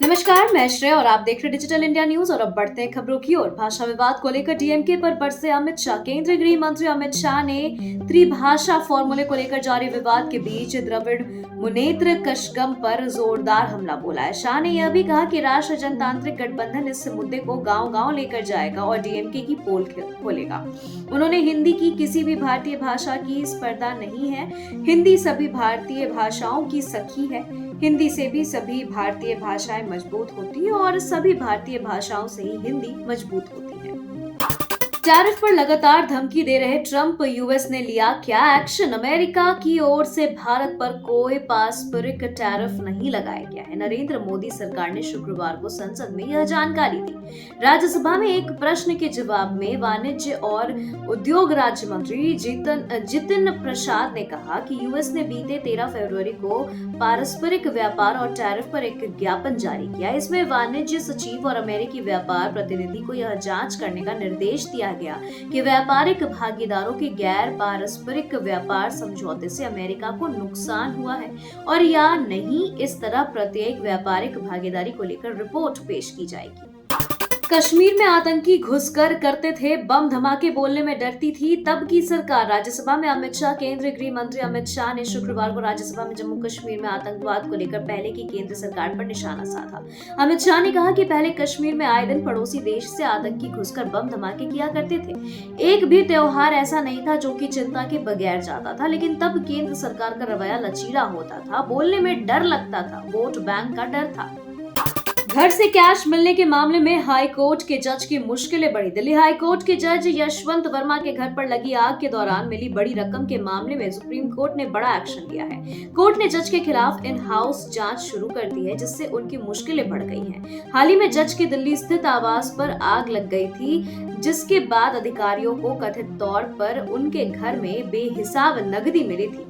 नमस्कार, मैं श्रेय और आप देख रहे डिजिटल इंडिया न्यूज। और अब बढ़ते हैं खबरों की ओर। भाषा विवाद को लेकर डीएमके पर बरसे अमित शाह। केंद्रीय गृह मंत्री अमित शाह ने त्रिभाषा फॉर्मूले को लेकर जारी विवाद के बीच द्रविड़ मुनेत्र कशगम पर जोरदार हमला बोला है। शाह ने यह भी कहा कि राष्ट्रीय जनतांत्रिक गठबंधन इस मुद्दे को गांव-गांव लेकर जाएगा और डीएमके की पोल खोलेगा। उन्होंने हिंदी की किसी भी भारतीय भाषा की स्पर्धा नहीं है, हिंदी सभी भारतीय भाषाओं की सखी है। हिंदी से भी सभी भारतीय भाषाएं मजबूत होती है और सभी भारतीय भाषाओं से ही हिंदी मजबूत होती है। टैरिफ पर लगातार धमकी दे रहे ट्रंप, यूएस ने लिया क्या एक्शन? अमेरिका की ओर से भारत पर कोई पारस्परिक टैरिफ नहीं लगाया गया है। नरेंद्र मोदी सरकार ने शुक्रवार को संसद में यह जानकारी दी। राज्यसभा में एक प्रश्न के जवाब में वाणिज्य और उद्योग राज्य मंत्री जितिन प्रसाद ने कहा कि यूएस ने बीते 13 फरवरी को पारस्परिक व्यापार और टैरिफ पर एक ज्ञापन जारी किया। इसमें वाणिज्य सचिव और अमेरिकी व्यापार प्रतिनिधि को यह जांच करने का निर्देश दिया गया कि व्यापारिक भागीदारों के गैर पारस्परिक व्यापार समझौते से अमेरिका को नुकसान हुआ है और या नहीं। इस तरह प्रत्येक व्यापारिक भागीदारी को लेकर रिपोर्ट पेश की जाएगी। कश्मीर में आतंकी घुसकर करते थे बम धमाके, बोलने में डरती थी तब की सरकार। राज्यसभा में अमित शाह। केंद्रीय गृह मंत्री अमित शाह ने शुक्रवार को राज्यसभा में जम्मू कश्मीर में आतंकवाद को लेकर पहले की केंद्र सरकार पर निशाना साधा। अमित शाह ने कहा कि पहले कश्मीर में आए दिन पड़ोसी देश से आतंकी घुसकर बम धमाके किया करते थे। एक भी त्योहार ऐसा नहीं था जो कि चिंता के बगैर जाता था, लेकिन तब केंद्र सरकार का रवैया लचीला होता था, बोलने में डर लगता था, वोट बैंक का डर था। घर से कैश मिलने के मामले में हाई कोर्ट के जज की मुश्किलें बढ़ी। दिल्ली हाई कोर्ट के जज यशवंत वर्मा के घर पर लगी आग के दौरान मिली बड़ी रकम के मामले में सुप्रीम कोर्ट ने बड़ा एक्शन लिया है। कोर्ट ने जज के खिलाफ इन हाउस जांच शुरू कर दी है, जिससे उनकी मुश्किलें बढ़ गई हैं। हाल ही में जज के दिल्ली स्थित आवास पर आग लग गई थी, जिसके बाद अधिकारियों को कथित तौर पर उनके घर में बेहिसाब नकदी मिली थी।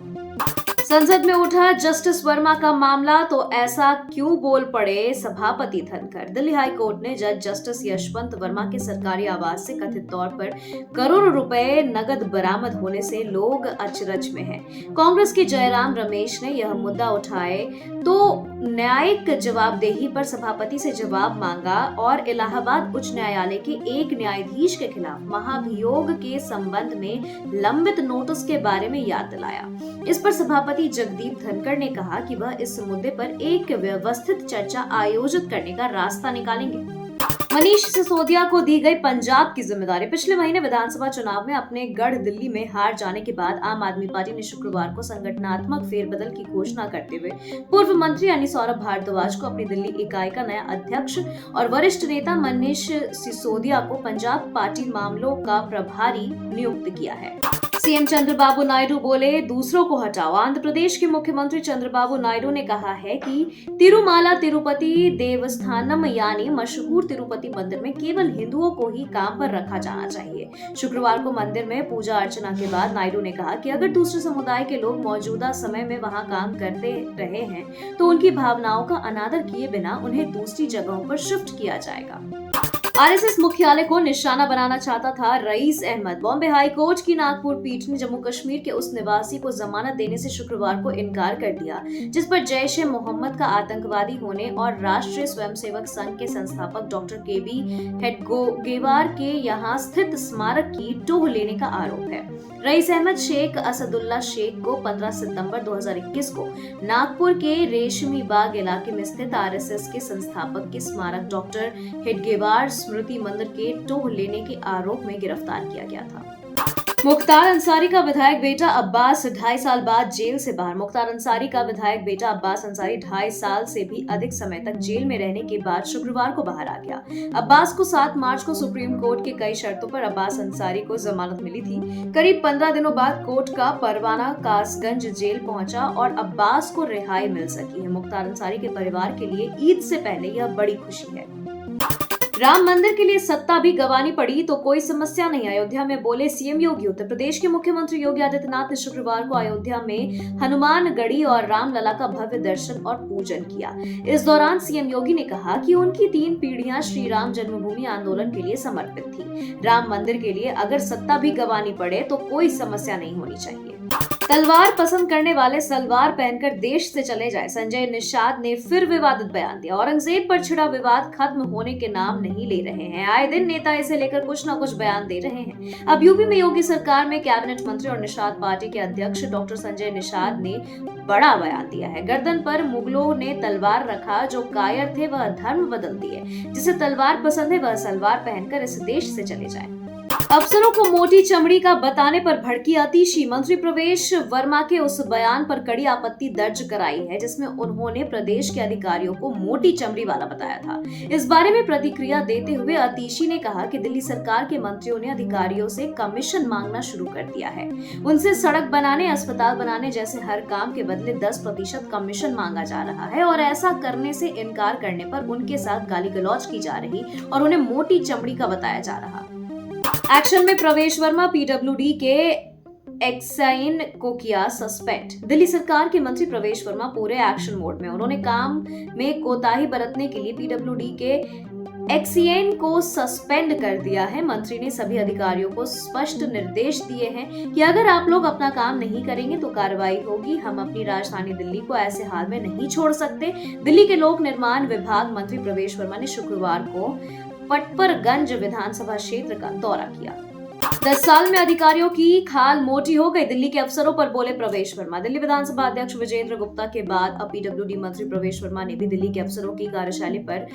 संसद में उठा जस्टिस वर्मा का मामला, तो ऐसा क्यों बोल पड़े सभापति धनखड़। दिल्ली हाई कोर्ट ने जज जस्टिस यशवंत वर्मा के सरकारी आवास से कथित तौर पर करोड़ों रुपए नकद बरामद होने से लोग अचरज में हैं। कांग्रेस के जयराम रमेश ने यह मुद्दा उठाए तो न्यायिक जवाबदेही पर सभापति से जवाब मांगा और इलाहाबाद उच्च न्यायालय के एक न्यायाधीश के खिलाफ महाभियोग के संबंध में लंबित नोटिस के बारे में याद दिलाया। इस पर सभापति जगदीप धनखड़ ने कहा कि वह इस मुद्दे पर एक व्यवस्थित चर्चा आयोजित करने का रास्ता निकालेंगे। मनीष सिसोदिया को दी गई पंजाब की जिम्मेदारी। पिछले महीने विधानसभा चुनाव में अपने गढ़ दिल्ली में हार जाने के बाद आम आदमी पार्टी ने शुक्रवार को संगठनात्मक फेरबदल की घोषणा करते हुए पूर्व मंत्री यानी सौरभ भारद्वाज को अपनी दिल्ली इकाई का नया अध्यक्ष और वरिष्ठ नेता मनीष सिसोदिया को पंजाब पार्टी मामलों का प्रभारी नियुक्त किया है। सीएम चंद्रबाबू नायडू बोले, दूसरों को हटाओ। आंध्र प्रदेश के मुख्यमंत्री चंद्रबाबू नायडू ने कहा है कि तिरुमाला तिरुपति देवस्थानम यानी मशहूर तिरुपति मंदिर में केवल हिंदुओं को ही काम पर रखा जाना चाहिए। शुक्रवार को मंदिर में पूजा अर्चना के बाद नायडू ने कहा कि अगर दूसरे समुदाय के लोग मौजूदा समय में वहां काम करते रहे हैं तो उनकी भावनाओं का अनादर किए बिना उन्हें दूसरी जगहों पर शिफ्ट किया जाएगा। आरएसएस मुख्यालय को निशाना बनाना चाहता था rice Ahmad. Bombay high court की नागपुर पीठ ने जम्मू कश्मीर के उस निवासी को जमानत देने से शुक्रवार को इनकार कर दिया, जिस पर जैश ए मोहम्मद का आतंकवादी होने और राष्ट्रीय स्वयंसेवक संघ के संस्थापक डॉक्टर केबी हेडगेवार के यहां स्थित स्मारक की टोह लेने का आरोप है। रईस अहमद शेख असदुल्ला शेख को 15 सितंबर 2021 को नागपुर के रेशमी बाग इलाके में स्थित आरएसएस के संस्थापक के स्मारक डॉक्टर हेडगेवार स्मृति मंदिर के टोह लेने के आरोप में गिरफ्तार किया गया था। मुख्तार अंसारी का विधायक बेटा अब्बास 2.5 साल बाद जेल से बाहर। मुख्तार अंसारी का विधायक बेटा अब्बास अंसारी 2.5 साल से भी अधिक समय तक जेल में रहने के बाद शुक्रवार को बाहर आ गया। अब्बास को 7 मार्च को सुप्रीम कोर्ट के कई शर्तों पर अब्बास अंसारी को जमानत मिली थी। करीब 15 दिनों बाद कोर्ट का परवाना कासगंज जेल पहुंचा और अब्बास को रिहाई मिल सकी है। मुख्तार अंसारी के परिवार के लिए ईद से पहले यह बड़ी खुशी है। राम मंदिर के लिए सत्ता भी गंवानी पड़ी तो कोई समस्या नहीं, अयोध्या में बोले सीएम योगी। उत्तर प्रदेश के मुख्यमंत्री योगी आदित्यनाथ ने शुक्रवार को अयोध्या में हनुमानगढ़ी और रामलला का भव्य दर्शन और पूजन किया। इस दौरान सीएम योगी ने कहा कि उनकी 3 पीढ़ियां श्री राम जन्मभूमि आंदोलन के लिए समर्पित थी। राम मंदिर के लिए अगर सत्ता भी गंवानी पड़े तो कोई समस्या नहीं होनी चाहिए। तलवार पसंद करने वाले सलवार पहनकर देश से चले जाए, संजय निषाद ने फिर विवादित बयान दिया। औरंगजेब पर छिड़ा विवाद खत्म होने के नाम नहीं ले रहे हैं। आए दिन नेता इसे लेकर कुछ न कुछ बयान दे रहे हैं। अब यूपी में योगी सरकार में कैबिनेट मंत्री और निषाद पार्टी के अध्यक्ष डॉक्टर संजय निषाद ने बड़ा बयान दिया है। गर्दन पर मुगलों ने तलवार रखा, जो कायर थे वह धर्म बदल दिए। जिसे तलवार पसंद है वह सलवार पहनकर इस देश से चले जाए। अफसरों को मोटी चमड़ी का बताने पर भड़की आतिशी। मंत्री प्रवेश वर्मा के उस बयान पर कड़ी आपत्ति दर्ज कराई है जिसमें उन्होंने प्रदेश के अधिकारियों को मोटी चमड़ी वाला बताया था। इस बारे में प्रतिक्रिया देते हुए आतिशी ने कहा कि दिल्ली सरकार के मंत्रियों ने अधिकारियों से कमीशन मांगना शुरू कर दिया है। उनसे सड़क बनाने, अस्पताल बनाने जैसे हर काम के बदले 10% कमीशन मांगा जा रहा है और ऐसा करने से इनकार करने पर उनके साथ गाली गलौज की जा रही और उन्हें मोटी चमड़ी का बताया जा रहा। एक्शन में प्रवेश वर्मा, पीडब्ल्यूडी के एक्साइन को किया सस्पेंड। दिल्ली सरकार के मंत्री प्रवेश वर्मा पूरे एक्शन मोड में। उन्होंने काम में कोताही बरतने के लिए पीडब्ल्यूडी के एक्सीएन को सस्पेंड कर दिया है। मंत्री ने सभी अधिकारियों को स्पष्ट निर्देश दिए हैं कि अगर आप लोग अपना काम नहीं करेंगे तो कार्रवाई होगी। हम अपनी राजधानी दिल्ली को ऐसे हाल में नहीं छोड़ सकते। दिल्ली के लोक निर्माण विभाग मंत्री प्रवेश वर्मा ने शुक्रवार को पटपरगंज विधानसभा क्षेत्र का दौरा किया। 10 साल में अधिकारियों की खाल मोटी हो गई, दिल्ली के अफसरों पर बोले प्रवेश वर्मा। दिल्ली विधानसभा अध्यक्ष विजेंद्र गुप्ता के बाद अब पीडब्ल्यूडी मंत्री प्रवेश वर्मा ने भी दिल्ली के अफसरों की कार्यशैली पर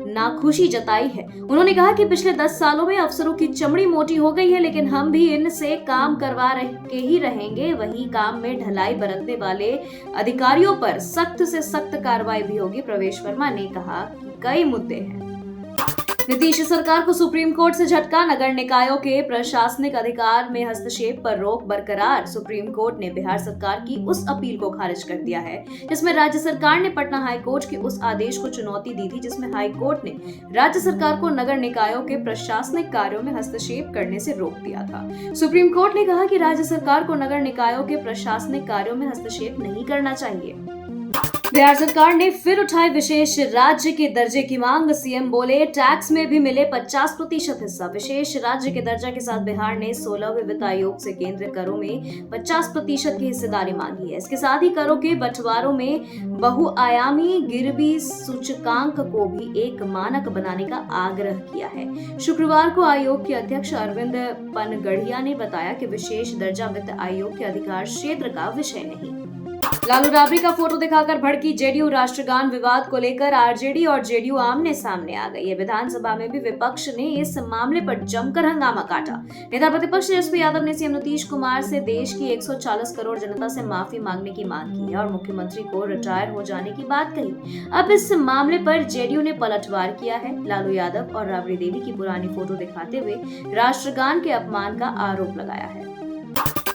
नाखुशी जताई है। उन्होंने कहा कि पिछले 10 सालों में अफसरों की चमड़ी मोटी हो गई है, लेकिन हम भी इनसे काम करवा के ही रहेंगे। वही काम में ढलाई बरतने वाले अधिकारियों पर सख्त से सख्त कार्रवाई भी होगी। प्रवेश वर्मा ने कहा कि कई मुद्दे हैं। नीतीश सरकार को सुप्रीम कोर्ट से झटका, नगर निकायों के प्रशासनिक अधिकार में हस्तक्षेप पर रोक बरकरार। सुप्रीम कोर्ट ने बिहार सरकार की उस अपील को खारिज कर दिया है जिसमें राज्य सरकार ने पटना हाई कोर्ट के उस आदेश को चुनौती दी थी जिसमें हाई कोर्ट ने राज्य सरकार को नगर निकायों के प्रशासनिक कार्यों में हस्तक्षेप करने से रोक दिया था। सुप्रीम कोर्ट ने कहा कि राज्य सरकार को नगर निकायों के प्रशासनिक कार्यों में हस्तक्षेप नहीं करना चाहिए। बिहार सरकार ने फिर उठाई विशेष राज्य के दर्जे की मांग। सीएम बोले टैक्स में भी मिले 50% हिस्सा। विशेष राज्य के दर्जा के साथ बिहार ने 16वें वित्त आयोग से केंद्रीय करों में 50% की हिस्सेदारी मांगी है। इसके साथ ही करों के बंटवारों में बहुआयामी गिरवी सूचकांक को भी एक मानक बनाने का आग्रह किया है। शुक्रवार को आयोग के अध्यक्ष अरविंद पनगढ़िया ने बताया कि विशेष दर्जा वित्त आयोग के अधिकार क्षेत्र का विषय नहीं। लालू राबड़ी का फोटो दिखाकर भड़की जेडीयू। राष्ट्रगान विवाद को लेकर आरजेडी और जेडीयू आमने सामने आ गई है। विधानसभा में भी विपक्ष ने इस मामले पर जमकर हंगामा काटा। नेता प्रतिपक्ष तेजस्वी यादव ने सीएम नीतीश कुमार से देश की 140 करोड़ जनता से माफी मांगने की मांग की है और मुख्यमंत्री को रिटायर हो जाने की बात कही। अब इस मामले पर जेडीयू ने पलटवार किया है। लालू यादव और राबड़ी देवी की पुरानी फोटो दिखाते हुए राष्ट्रगान के अपमान का आरोप लगाया है।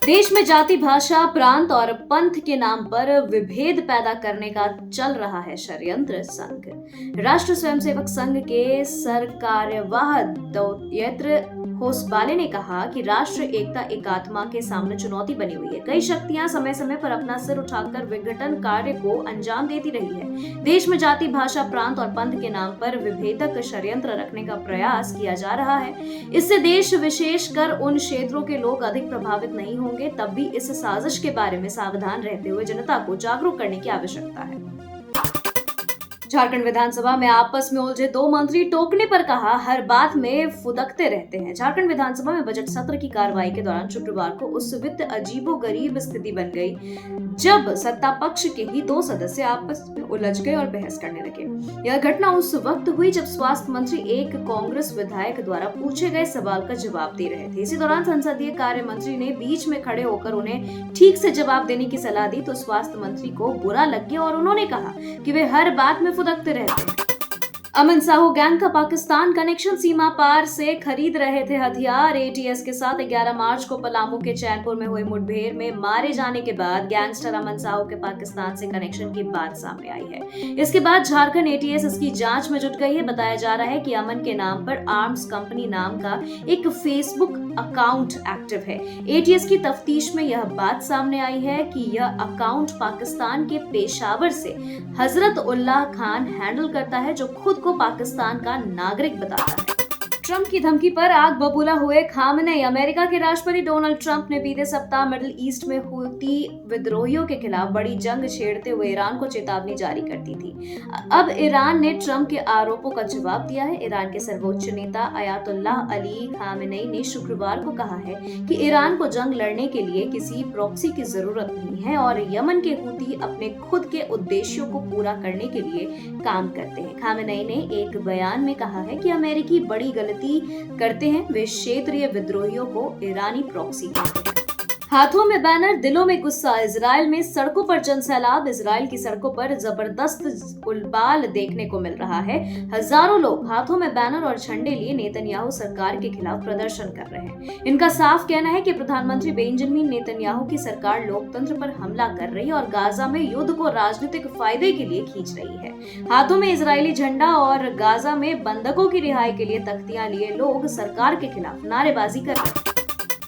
देश में जाति, भाषा, प्रांत और पंथ के नाम पर विभेद पैदा करने का चल रहा है षड्यंत्र। संघ राष्ट्र स्वयंसेवक संघ के सरकार्यवाह दौत्यत्र होसबाले ने कहा कि राष्ट्र एकता एकात्मा के सामने चुनौती बनी हुई है। कई शक्तियां समय समय पर अपना सिर उठाकर विघटन कार्य को अंजाम देती रही है। देश में जाति, भाषा, प्रांत और पंथ के नाम पर विभेदक षड्यंत्र रखने का प्रयास किया जा रहा है। इससे देश, विशेषकर उन क्षेत्रों के लोग अधिक प्रभावित नहीं होंगे। तब भी इस साजिश के बारे में सावधान रहते हुए जनता को जागरूक करने की आवश्यकता है। झारखंड विधानसभा में आपस में उलझे 2 मंत्री, टोकने पर कहा हर बात में फुदकते रहते हैं। झारखंड विधानसभा में बजट सत्र की कार्रवाई के दौरान शुक्रवार को उस वित्त अजीबोगरीब स्थिति बन गई जब सत्ता पक्ष के ही 2 सदस्य आपस में उलझ गए और बहस करने लगे। यह घटना उस वक्त हुई जब स्वास्थ्य मंत्री एक कांग्रेस विधायक द्वारा पूछे गए सवाल का जवाब दे रहे थे। इसी दौरान संसदीय कार्य मंत्री ने बीच में खड़े होकर उन्हें ठीक से जवाब देने की सलाह दी तो स्वास्थ्य मंत्री को बुरा लग गया और उन्होंने कहा कि वे हर बात में फुदकते रहते हैं। अमन साहू गैंग का पाकिस्तान कनेक्शन, सीमा पार से खरीद रहे थे हथियार। एटीएस के साथ 11 मार्च को पलामू के चैनपुर में हुई मुठभेड़ में मारे जाने के बाद गैंगस्टर अमन साहू के पाकिस्तान से कनेक्शन की बात सामने आई है। इसके बाद झारखंड एटीएस इसकी जांच में जुट गई है। बताया जा रहा है कि अमन के नाम पर आर्म्स कंपनी नाम का एक फेसबुक अकाउंट एक्टिव है। एटीएस की तफ्तीश में यह बात सामने आई है कि यह अकाउंट पाकिस्तान के पेशावर से हजरत उल्लाह खान हैंडल करता है जो खुद को पाकिस्तान का नागरिक बताता है। ट्रंप की धमकी पर आग बबूला हुए खामनेई। अमेरिका के राष्ट्रपति डोनाल्ड ट्रंप ने बीते सप्ताह मिडिल ईस्ट में हूती विद्रोहियों के खिलाफ बड़ी जंग छेड़ते हुए ईरान को चेतावनी जारी कर दी थी। अब ईरान ने ट्रंप के आरोपों का जवाब दिया है। ईरान के सर्वोच्च नेता अयातुल्लाह अली खामनेई ने शुक्रवार को कहा है कि ईरान को जंग लड़ने के लिए किसी प्रॉक्सी की जरूरत नहीं है और यमन के हूती अपने खुद के उद्देश्यों को पूरा करने के लिए काम करते हैं। खामनेई ने एक बयान में कहा है कि अमेरिकी बड़ी गलती करते हैं, वे क्षेत्रीय विद्रोहियों को ईरानी प्रॉक्सी कहते हैं। हाथों में बैनर, दिलों में गुस्सा। इजराइल में सड़कों पर जनसैलाब। इजराइल की सड़कों पर जबरदस्त उलबाल देखने को मिल रहा है। हजारों लोग हाथों में बैनर और झंडे लिए नेतन्याहू सरकार के खिलाफ प्रदर्शन कर रहे हैं। इनका साफ कहना है कि प्रधानमंत्री बेंजामिन नेतन्याहू की सरकार लोकतंत्र पर हमला कर रही है और गाजा में युद्ध को राजनीतिक फायदे के लिए खींच रही है। हाथों में इजरायली झंडा और गाजा में बंधकों की रिहाई के लिए तख्तियां लिए लोग सरकार के खिलाफ नारेबाजी कर रहे हैं।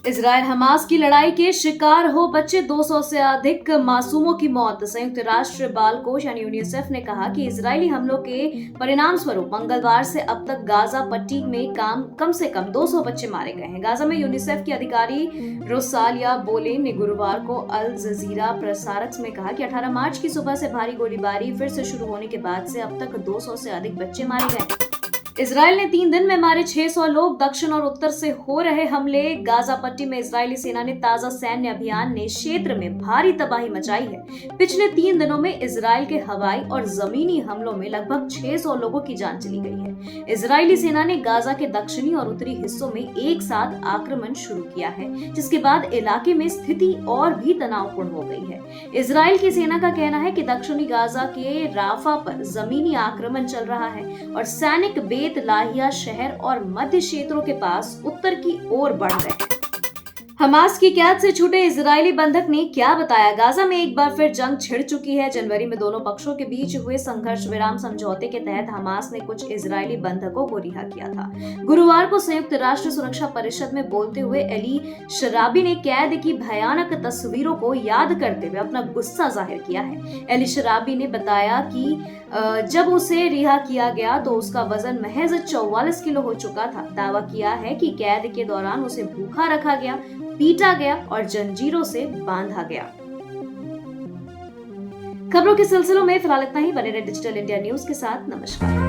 इजराइल हमास की लड़ाई के शिकार हो बच्चे, 200 से अधिक मासूमों की मौत। संयुक्त राष्ट्र बाल कोष यानी यूनिसेफ ने कहा कि इजरायली हमलों के परिणाम स्वरूप मंगलवार से अब तक गाजा पट्टी में कम से कम 200 बच्चे मारे गए हैं। गाजा में यूनिसेफ की अधिकारी रोसालिया बोलेन ने गुरुवार को अल जजीरा प्रसारक में कहा कि 18 मार्च की सुबह से भारी गोलीबारी फिर से शुरू होने के बाद से अब तक 200 से अधिक बच्चे मारे गए। इजराइल ने 3 दिन में मारे 600 लोग। दक्षिण और उत्तर से हो रहे हमले। गाजा पट्टी में इजरायली सेना ने ताजा सैन्य अभियान ने क्षेत्र में भारी तबाही मचाई है। पिछले 3 दिनों में इजराइल के हवाई और जमीनी हमलों में लगभग 600 लोगों की जान चली गई है। इजरायली सेना ने गाजा के दक्षिणी और उत्तरी हिस्सों में एक साथ आक्रमण शुरू किया है, जिसके बाद इलाके में स्थिति और भी तनावपूर्ण हो गई है। इजराइल की सेना का कहना है कि दक्षिणी गाजा के राफा पर जमीनी आक्रमण चल रहा है और सैनिक बेत लाहिया शहर और मध्य क्षेत्रों के पास उत्तर की ओर बढ़ रहे हैं। हमास की कैद से छूटे इजरायली बंधक ने क्या बताया? गाजा में एक बार फिर जंग छिड़ चुकी है। जनवरी में दोनों पक्षों के बीच हुए संघर्ष विराम समझौते के तहत हमास ने कुछ इजरायली बंधकों को रिहा किया था। गुरुवार को संयुक्त राष्ट्र सुरक्षा परिषद में बोलते हुए एली शराबी ने कैद की भयानक तस्वीरों को याद करते हुए अपना गुस्सा जाहिर किया है। एली शराबी ने बताया कि जब उसे रिहा किया गया तो उसका वजन महज 44 किलो हो चुका था। दावा किया है कि कैद के दौरान उसे भूखा रखा गया, पीटा गया और जंजीरों से बांधा गया। खबरों के सिलसिलों में फिलहाल इतना ही। बने रहे डिजिटल इंडिया न्यूज के साथ। नमस्कार।